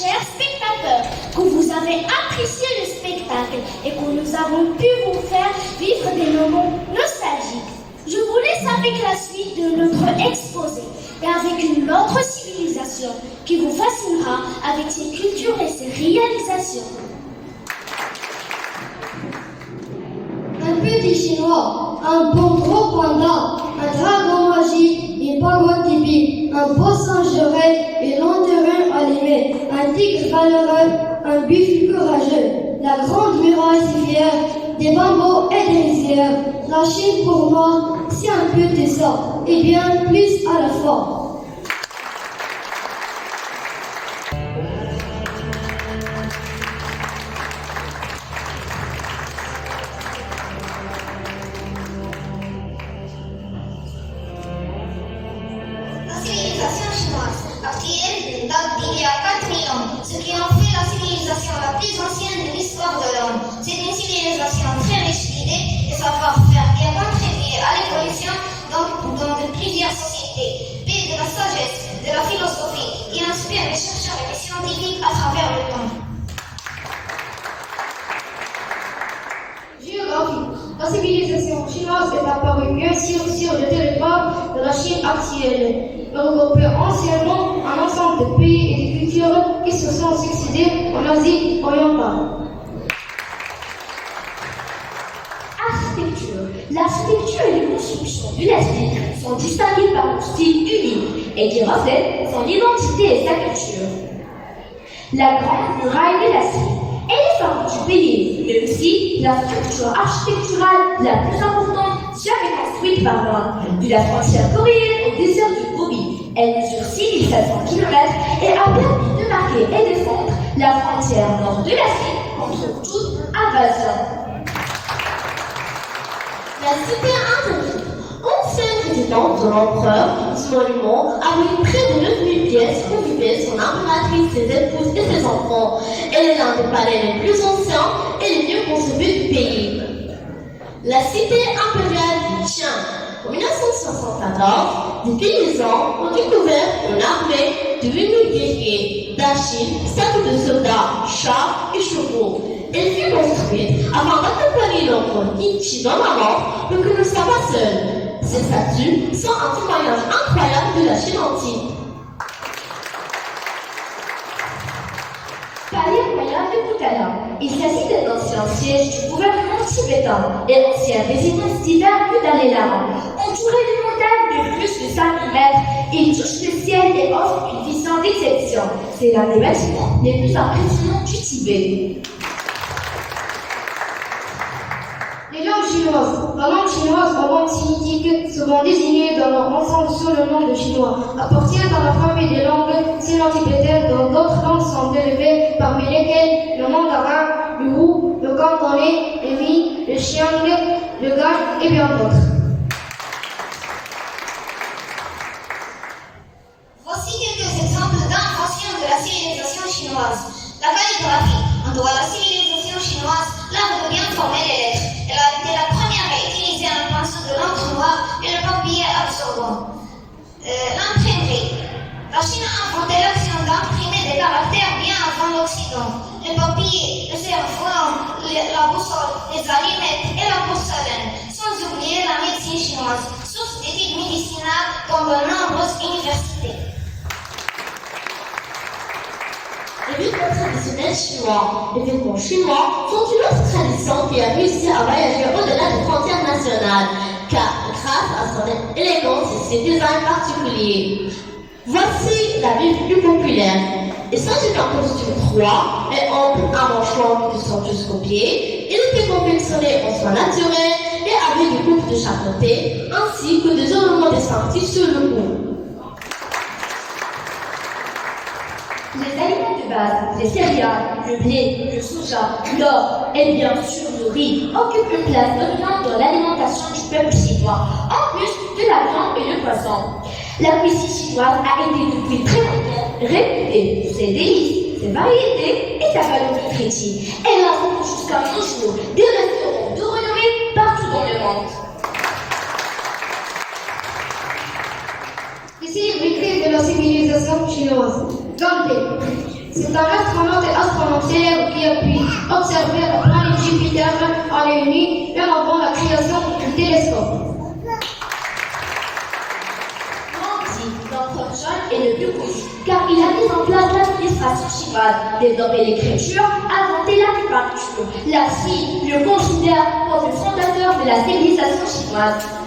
chers spectateurs, que vous avez apprécié le spectacle et que nous avons pu vous faire vivre des moments nostalgiques. Je vous laisse avec la suite de notre exposé et avec une autre civilisation qui vous fascinera avec ses cultures et ses réalisations. Un petit chinois, un bon gros panda, un dragon magique, une pagode typique, un beau singe-oreille et lanterin allumé, un tigre valeureux, un buffle courageux, la grande muraille si fière, des bambous et des rizières. La Chine pour moi, c'est un peu de ça, et bien plus à la fois. La civilisation chinoise actuelle date d'il y a 4000 ans, ce qui en fait la civilisation la plus ancienne de l'histoire de l'homme. C'est une civilisation très riche d'idées et savoir-faire qui a contribué à l'évolution dans de plusieurs sociétés, pays de la sagesse, de la philosophie, qui inspire les chercheurs et les scientifiques à travers le temps. Géographie. La civilisation chinoise est apparue bien sûr sur le territoire de la Chine actuelle. Elle regroupait anciennement un ensemble de pays et de cultures qui se sont succédés en Asie orientale. Architecture. L'architecture et les constructions dynastiques sont distinguées par un style unique et qui reflète son identité et sa culture. La grande muraille de la Chine est l'essence du pays, mais aussi la structure architecturale la plus importante jamais construite par l'homme. De la frontière coréenne au désert du Gobi, elle mesure 6700 km et a permis de marquer et défendre la frontière nord de la Chine contre toute invasion. La cité interdite, ancienne résidence de l'empereur, ce monument abrite près de 9000 pièces où vivaient son impératrice, ses épouses et ses enfants. Elle est l'un des palais les plus anciens et les mieux conservés du pays. La cité impériale du Qian. En 1974, des paysans ont découvert une armée de 8000 guerriers d'Achille, statues de soldats, chars et chevaux. Elle fut construite afin d'accompagner l'empereur Qin dans la mort, mais que ne soit pas seul. Ces statues sont un témoignage incroyable de la Chine antique. Palais royal de Poutala. Il s'agit d'un ancien siège du gouvernement tibétain et ancienne résidence d'hiver du Dalai Lama. Entouré d'une montagne de plus de 5000 mètres, il touche le ciel et offre une vision d'exception. C'est l'un des bâtiments les plus impressionnants du Tibet. Les langues chinoises. La langue chinoise en langue sémitique, souvent désignée dans leur ensemble sous le nom de chinois, appartient à la famille des langues sino-tibétaines dont d'autres langues sont dérivées, parmi lesquelles le mandarin, le wu, le cantonais, le mi, le xiang, le gan et bien d'autres. Voici quelques exemples d'inventions de la civilisation chinoise. La calligraphie. On doit à la civilisation chinoise l'art de bien former les lettres. Elle a été la première à utiliser un pinceau de l'encre noire et le papier absorbant. L'imprimerie. La Chine a inventé l'action d'imprimer des caractères bien avant l'Occident. Le papier, le cerf-volant, la boussole, les allumettes et la porcelaine. Sans oublier la médecine chinoise, source d'études médicinales dans de nombreuses universités. Les vêtements traditionnels chinois. Les vêtements chinois sont une autre tradition qui a réussi à voyager au-delà des frontières nationales, car grâce à son élégance et ses designs particuliers. Voici la Bible plus populaire. Il s'agit d'un costume froid et ample à manches longues qui sont jusqu'aux pieds. Il était confectionné en soie naturelle et avec des coupes de chaque côté, ainsi que des ornements distinctifs sur le cou. Les aliments de base, les céréales, le blé, le soja, l'or et bien sûr le riz occupent une place dominante dans l'alimentation du peuple chinois, en plus de la viande et le poisson. La cuisine chinoise a été depuis très longtemps réputée pour ses délices, ses variétés et sa valeur nutritive. Elle a rendu jusqu'à nos jours des restaurants de renommée partout dans le monde. Les célébrités de la civilisation chinoise. Gandhi. C'est un astronaute et astronome célèbre qui a pu observer la planète Jupiter en réunie bien avant la création du télescope. L'empereur Jean est le plus connu, car il a mis en place l'administration chinoise, développé l'écriture, inventé l'acupuncture. La Chine le considère comme le fondateur de la civilisation chinoise.